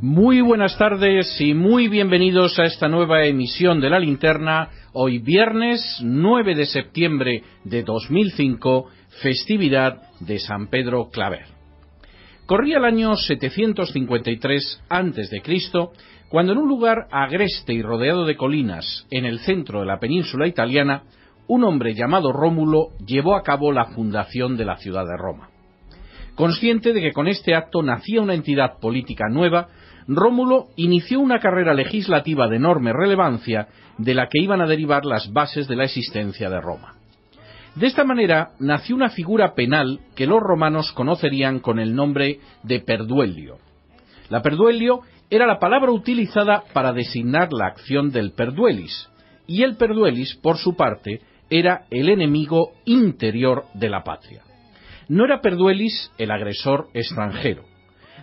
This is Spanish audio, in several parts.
Muy buenas tardes y muy bienvenidos a esta nueva emisión de La Linterna, hoy viernes 9 de septiembre de 2005, festividad de San Pedro Claver. Corría el año 753 a.C., cuando en un lugar agreste y rodeado de colinas, en el centro de la península italiana, un hombre llamado Rómulo llevó a cabo la fundación de la ciudad de Roma. Consciente de que con este acto nacía una entidad política nueva, Rómulo inició una carrera legislativa de enorme relevancia de la que iban a derivar las bases de la existencia de Roma. De esta manera nació una figura penal que los romanos conocerían con el nombre de perduelio. La perduelio era la palabra utilizada para designar la acción del perduelis, y el perduelis, por su parte, era el enemigo interior de la patria. No era perduelis el agresor extranjero,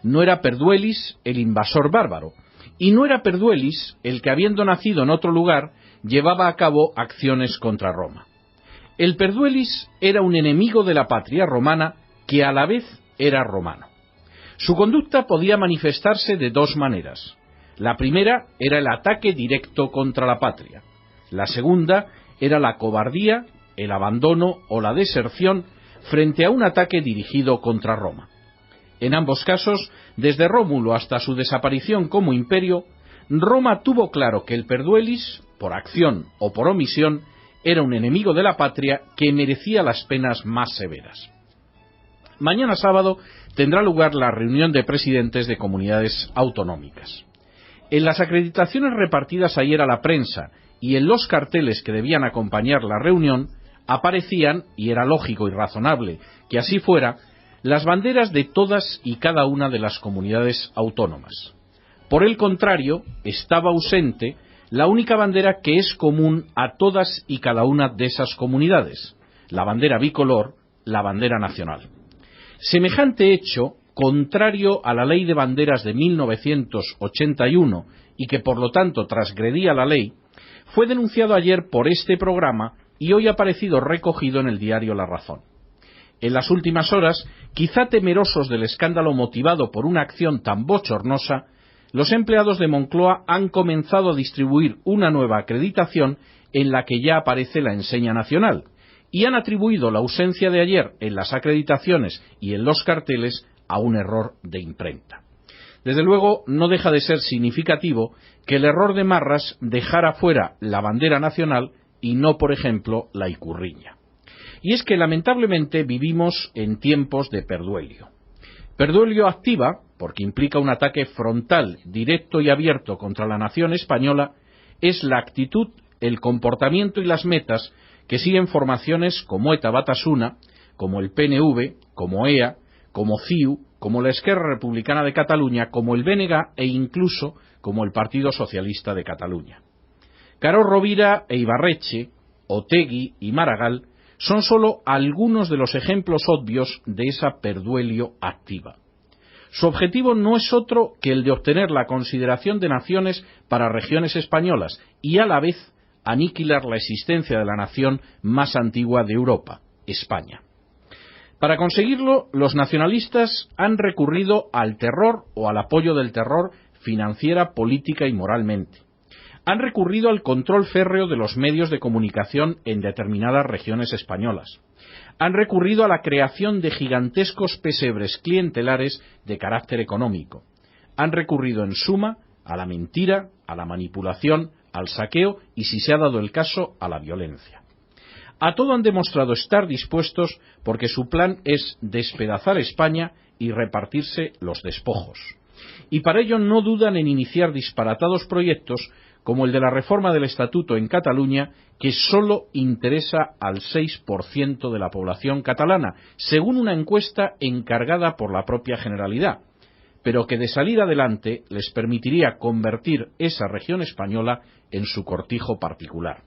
no era perduelis el invasor bárbaro, y no era perduelis el que, habiendo nacido en otro lugar, llevaba a cabo acciones contra Roma. El perduelis era un enemigo de la patria romana que a la vez era romano. Su conducta podía manifestarse de dos maneras. La primera era el ataque directo contra la patria. La segunda era la cobardía, el abandono o la deserción frente a un ataque dirigido contra Roma. En ambos casos, desde Rómulo hasta su desaparición como imperio, Roma tuvo claro que el perduelis, por acción o por omisión, era un enemigo de la patria que merecía las penas más severas. Mañana sábado tendrá lugar la reunión de presidentes de comunidades autonómicas. En las acreditaciones repartidas ayer a la prensa y en los carteles que debían acompañar la reunión, aparecían, y era lógico y razonable que así fuera, las banderas de todas y cada una de las comunidades autónomas. Por el contrario, estaba ausente la única bandera que es común a todas y cada una de esas comunidades, la bandera bicolor, la bandera nacional. Semejante hecho, contrario a la Ley de Banderas de 1981 y que por lo tanto transgredía la ley, fue denunciado ayer por este programa y hoy ha aparecido recogido en el diario La Razón. En las últimas horas, quizá temerosos del escándalo motivado por una acción tan bochornosa, los empleados de Moncloa han comenzado a distribuir una nueva acreditación en la que ya aparece la enseña nacional, y han atribuido la ausencia de ayer en las acreditaciones y en los carteles a un error de imprenta. Desde luego, no deja de ser significativo que el error de Marras dejara fuera la bandera nacional y no, por ejemplo, la ikurriña. Y es que, lamentablemente, vivimos en tiempos de perduelio. Perduelio activa, porque implica un ataque frontal, directo y abierto contra la nación española, es la actitud, el comportamiento y las metas que siguen formaciones como ETA Batasuna, como el PNV, como EA, como CiU, como la Esquerra Republicana de Cataluña, como el BNG e incluso como el Partido Socialista de Cataluña. Caro Rovira e Ibarretxe, Otegi y Maragall son solo algunos de los ejemplos obvios de esa perduelio activa. Su objetivo no es otro que el de obtener la consideración de naciones para regiones españolas y a la vez aniquilar la existencia de la nación más antigua de Europa, España. Para conseguirlo, los nacionalistas han recurrido al terror o al apoyo del terror financiera, política y moralmente. Han recurrido al control férreo de los medios de comunicación en determinadas regiones españolas. Han recurrido a la creación de gigantescos pesebres clientelares de carácter económico. Han recurrido, en suma, a la mentira, a la manipulación, al saqueo y, si se ha dado el caso, a la violencia. A todo han demostrado estar dispuestos porque su plan es despedazar España y repartirse los despojos. Y para ello no dudan en iniciar disparatados proyectos como el de la reforma del Estatuto en Cataluña, que solo interesa al 6% de la población catalana, según una encuesta encargada por la propia Generalidad, pero que de salir adelante les permitiría convertir esa región española en su cortijo particular.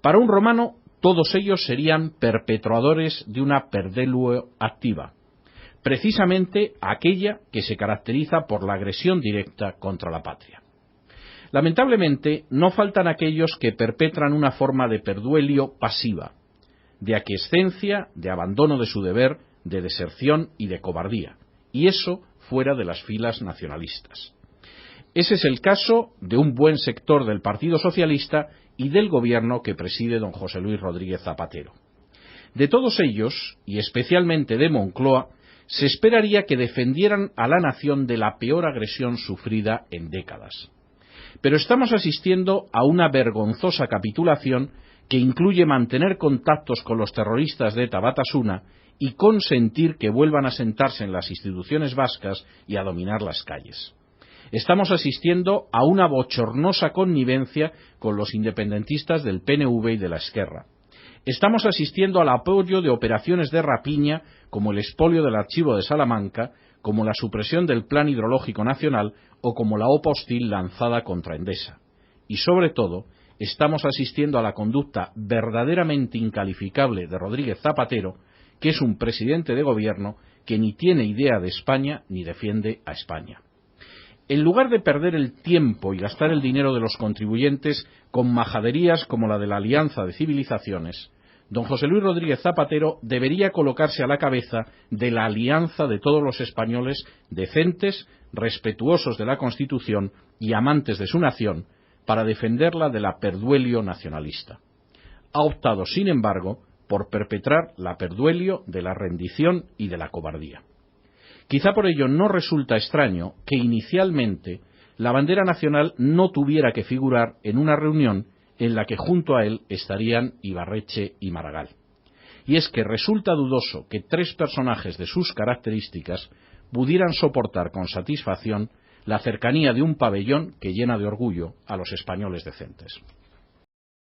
Para un romano, todos ellos serían perpetuadores de una perduelio activa, precisamente aquella que se caracteriza por la agresión directa contra la patria. Lamentablemente, no faltan aquellos que perpetran una forma de perduelio pasiva, de aquiescencia, de abandono de su deber, de deserción y de cobardía, y eso fuera de las filas nacionalistas. Ese es el caso de un buen sector del Partido Socialista y del gobierno que preside don José Luis Rodríguez Zapatero. De todos ellos, y especialmente de Moncloa, se esperaría que defendieran a la nación de la peor agresión sufrida en décadas. Pero estamos asistiendo a una vergonzosa capitulación que incluye mantener contactos con los terroristas de ETA Batasuna y consentir que vuelvan a sentarse en las instituciones vascas y a dominar las calles. Estamos asistiendo a una bochornosa connivencia con los independentistas del PNV y de la Esquerra. Estamos asistiendo al apoyo de operaciones de rapiña como el expolio del archivo de Salamanca, como la supresión del Plan Hidrológico Nacional o como la OPA hostil lanzada contra Endesa. Y sobre todo, estamos asistiendo a la conducta verdaderamente incalificable de Rodríguez Zapatero, que es un presidente de gobierno que ni tiene idea de España ni defiende a España. En lugar de perder el tiempo y gastar el dinero de los contribuyentes con majaderías como la de la Alianza de Civilizaciones, don José Luis Rodríguez Zapatero debería colocarse a la cabeza de la alianza de todos los españoles decentes, respetuosos de la Constitución y amantes de su nación, para defenderla de la perduelio nacionalista. Ha optado, sin embargo, por perpetrar la perduelio de la rendición y de la cobardía. Quizá por ello no resulta extraño que inicialmente la bandera nacional no tuviera que figurar en una reunión en la que junto a él estarían Ibarretxe y Maragall. Y es que resulta dudoso que tres personajes de sus características pudieran soportar con satisfacción la cercanía de un pabellón que llena de orgullo a los españoles decentes.